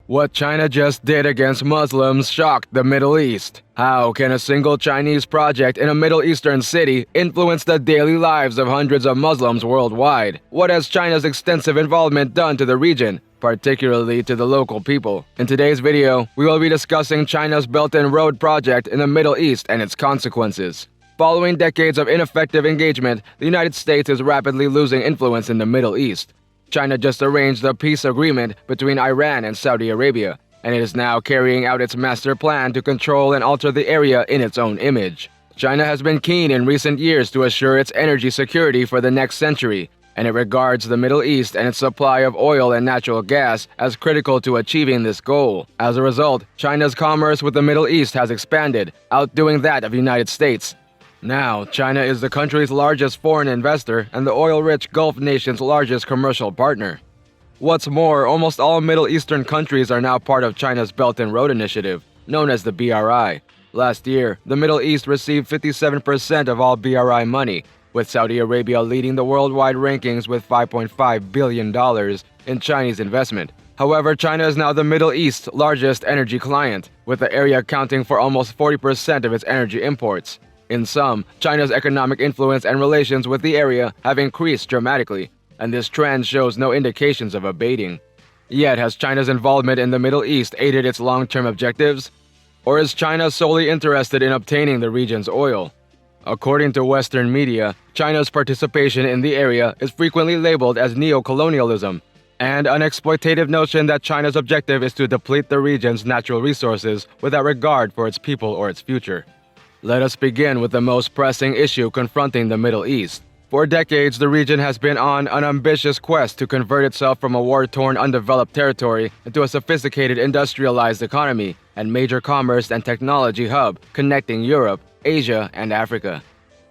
What China just did against Muslims shocked the Middle East. How can a single Chinese project in a Middle Eastern city influence the daily lives of hundreds of Muslims worldwide? What has China's extensive involvement done to the region, particularly to the local people? In today's video, we will be discussing China's Belt and Road project in the Middle East and its consequences. Following decades of ineffective engagement, the United States is rapidly losing influence in the Middle East. China just arranged a peace agreement between Iran and Saudi Arabia, and it is now carrying out its master plan to control and alter the area in its own image. China has been keen in recent years to assure its energy security for the next century, and it regards the Middle East and its supply of oil and natural gas as critical to achieving this goal. As a result, China's commerce with the Middle East has expanded, outdoing that of the United States. Now, China is the country's largest foreign investor and the oil-rich Gulf nation's largest commercial partner. What's more, almost all Middle Eastern countries are now part of China's Belt and Road Initiative, known as the BRI. Last year, the Middle East received 57% of all BRI money, with Saudi Arabia leading the worldwide rankings with $5.5 billion in Chinese investment. However, China is now the Middle East's largest energy client, with the area accounting for almost 40% of its energy imports. In sum, China's economic influence and relations with the area have increased dramatically, and this trend shows no indications of abating. Yet, has China's involvement in the Middle East aided its long-term objectives? Or is China solely interested in obtaining the region's oil? According to Western media, China's participation in the area is frequently labeled as neo-colonialism, and an exploitative notion that China's objective is to deplete the region's natural resources without regard for its people or its future. Let us begin with the most pressing issue confronting the Middle East. For decades, the region has been on an ambitious quest to convert itself from a war-torn, undeveloped territory into a sophisticated, industrialized economy and major commerce and technology hub connecting Europe, Asia, and Africa.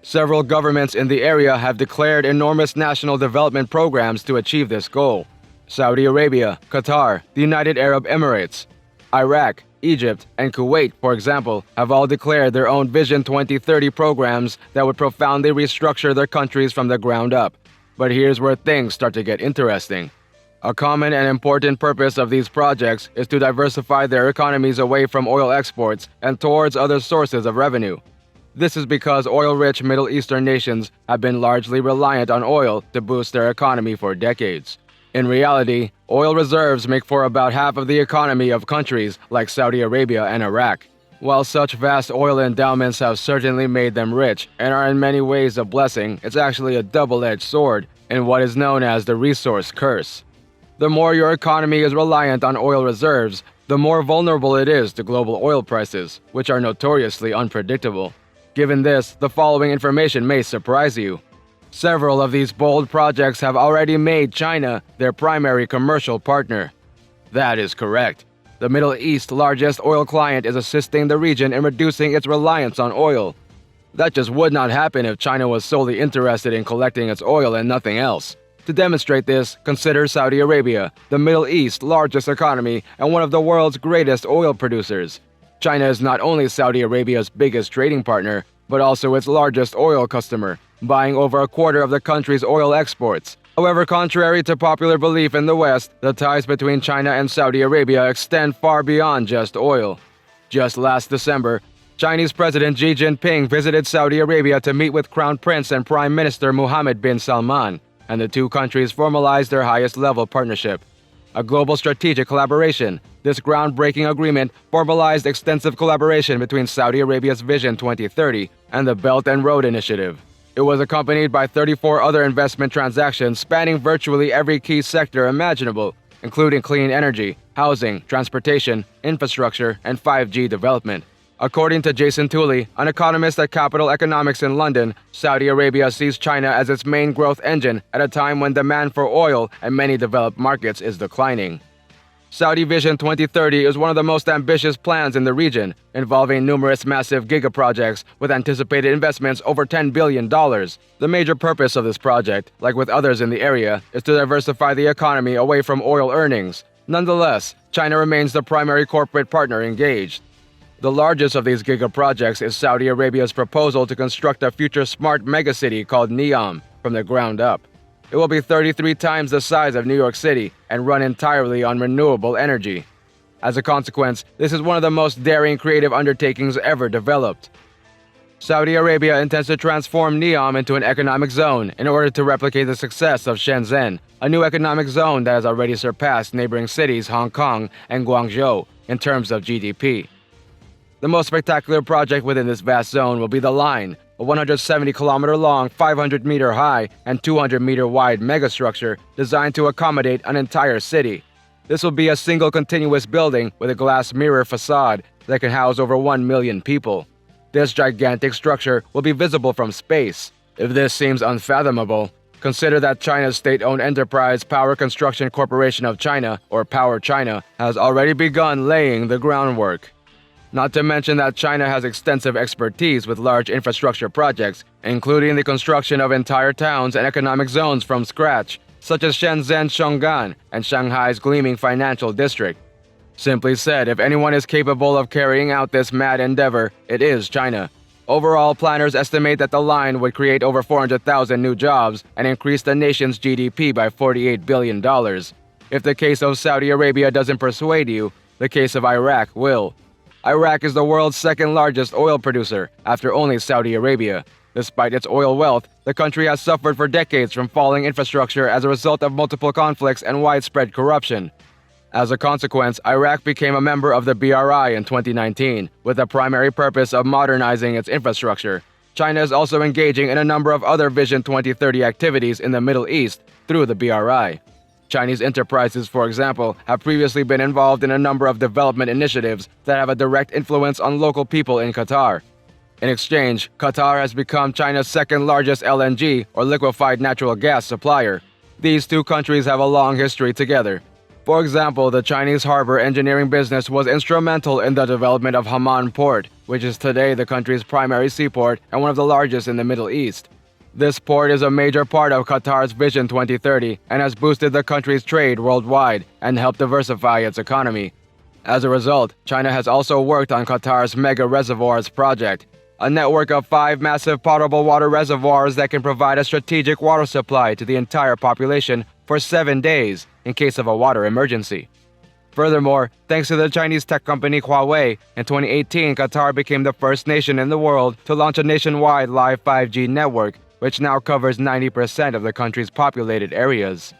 Several governments in the area have declared enormous national development programs to achieve this goal. Saudi Arabia, Qatar, the United Arab Emirates, Iraq, Egypt, and Kuwait, for example, have all declared their own Vision 2030 programs that would profoundly restructure their countries from the ground up. But here's where things start to get interesting. A common and important purpose of these projects is to diversify their economies away from oil exports and towards other sources of revenue. This is because oil-rich Middle Eastern nations have been largely reliant on oil to boost their economy for decades. In reality, oil reserves make for about half of the economy of countries like Saudi Arabia and Iraq. While such vast oil endowments have certainly made them rich and are in many ways a blessing, it's actually a double-edged sword in what is known as the resource curse. The more your economy is reliant on oil reserves, the more vulnerable it is to global oil prices, which are notoriously unpredictable. Given this, the following information may surprise you. Several of these bold projects have already made China their primary commercial partner. That is correct. The Middle East's largest oil client is assisting the region in reducing its reliance on oil. That just would not happen if China was solely interested in collecting its oil and nothing else. To demonstrate this, consider Saudi Arabia, the Middle East's largest economy and one of the world's greatest oil producers. China is not only Saudi Arabia's biggest trading partner, but also its largest oil customer, buying over a quarter of the country's oil exports. However, contrary to popular belief in the West, the ties between China and Saudi Arabia extend far beyond just oil. Just last December, Chinese President Xi Jinping visited Saudi Arabia to meet with Crown Prince and Prime Minister Mohammed bin Salman, and the two countries formalized their highest-level partnership. A global strategic collaboration, this groundbreaking agreement formalized extensive collaboration between Saudi Arabia's Vision 2030 and the Belt and Road Initiative. It was accompanied by 34 other investment transactions spanning virtually every key sector imaginable, including clean energy, housing, transportation, infrastructure, and 5G development. According to Jason Tooley, an economist at Capital Economics in London, Saudi Arabia sees China as its main growth engine at a time when demand for oil in many developed markets is declining. Saudi Vision 2030 is one of the most ambitious plans in the region, involving numerous massive giga-projects with anticipated investments over $10 billion. The major purpose of this project, like with others in the area, is to diversify the economy away from oil earnings. Nonetheless, China remains the primary corporate partner engaged. The largest of these giga-projects is Saudi Arabia's proposal to construct a future smart megacity called NEOM from the ground up. It will be 33 times the size of New York City and run entirely on renewable energy. As a consequence, this is one of the most daring creative undertakings ever developed. Saudi Arabia intends to transform Neom into an economic zone in order to replicate the success of Shenzhen, a new economic zone that has already surpassed neighboring cities Hong Kong and Guangzhou in terms of GDP. The most spectacular project within this vast zone will be the Line, a 170-kilometer-long, 500-meter-high, and 200-meter-wide megastructure designed to accommodate an entire city. This will be a single continuous building with a glass mirror facade that can house over 1 million people. This gigantic structure will be visible from space. If this seems unfathomable, consider that China's state-owned enterprise Power Construction Corporation of China, or Power China, has already begun laying the groundwork. Not to mention that China has extensive expertise with large infrastructure projects, including the construction of entire towns and economic zones from scratch, such as Shenzhen's Shonggan and Shanghai's gleaming financial district. Simply said, if anyone is capable of carrying out this mad endeavor, it is China. Overall, planners estimate that the Line would create over 400,000 new jobs and increase the nation's GDP by $48 billion. If the case of Saudi Arabia doesn't persuade you, the case of Iraq will. Iraq is the world's second largest oil producer, after only Saudi Arabia. Despite its oil wealth, the country has suffered for decades from falling infrastructure as a result of multiple conflicts and widespread corruption. As a consequence, Iraq became a member of the BRI in 2019, with the primary purpose of modernizing its infrastructure. China is also engaging in a number of other Vision 2030 activities in the Middle East through the BRI. Chinese enterprises, for example, have previously been involved in a number of development initiatives that have a direct influence on local people in Qatar. In exchange, Qatar has become China's second largest LNG, or liquefied natural gas, supplier. These two countries have a long history together. For example, the Chinese harbor engineering business was instrumental in the development of Hamman Port, which is today the country's primary seaport and one of the largest in the Middle East. This port is a major part of Qatar's Vision 2030 and has boosted the country's trade worldwide and helped diversify its economy. As a result, China has also worked on Qatar's Mega Reservoirs project, a network of 5 massive potable water reservoirs that can provide a strategic water supply to the entire population for 7 days in case of a water emergency. Furthermore, thanks to the Chinese tech company Huawei, in 2018 Qatar became the first nation in the world to launch a nationwide live 5G network, which now covers 90% of the country's populated areas.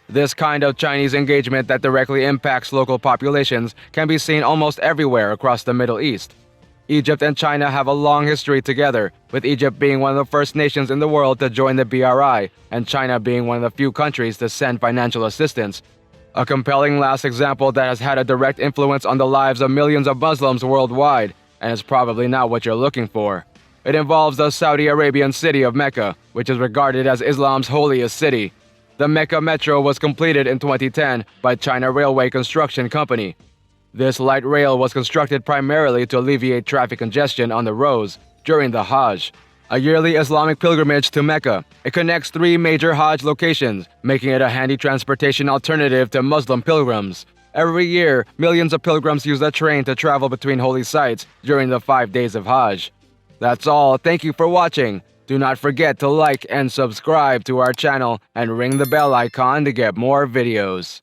This kind of Chinese engagement that directly impacts local populations can be seen almost everywhere across the Middle East. Egypt and China have a long history together, with Egypt being one of the first nations in the world to join the BRI, and China being one of the few countries to send financial assistance. A compelling last example that has had a direct influence on the lives of millions of Muslims worldwide, and is probably not what you're looking for. It involves the Saudi Arabian city of Mecca, which is regarded as Islam's holiest city. The Mecca Metro was completed in 2010 by China Railway Construction Company. This light rail was constructed primarily to alleviate traffic congestion on the roads during the Hajj, a yearly Islamic pilgrimage to Mecca. It connects 3 major Hajj locations, making it a handy transportation alternative to Muslim pilgrims. Every year, millions of pilgrims use the train to travel between holy sites during the 5 days of Hajj. That's all. Thank you for watching. Do not forget to like and subscribe to our channel and ring the bell icon to get more videos.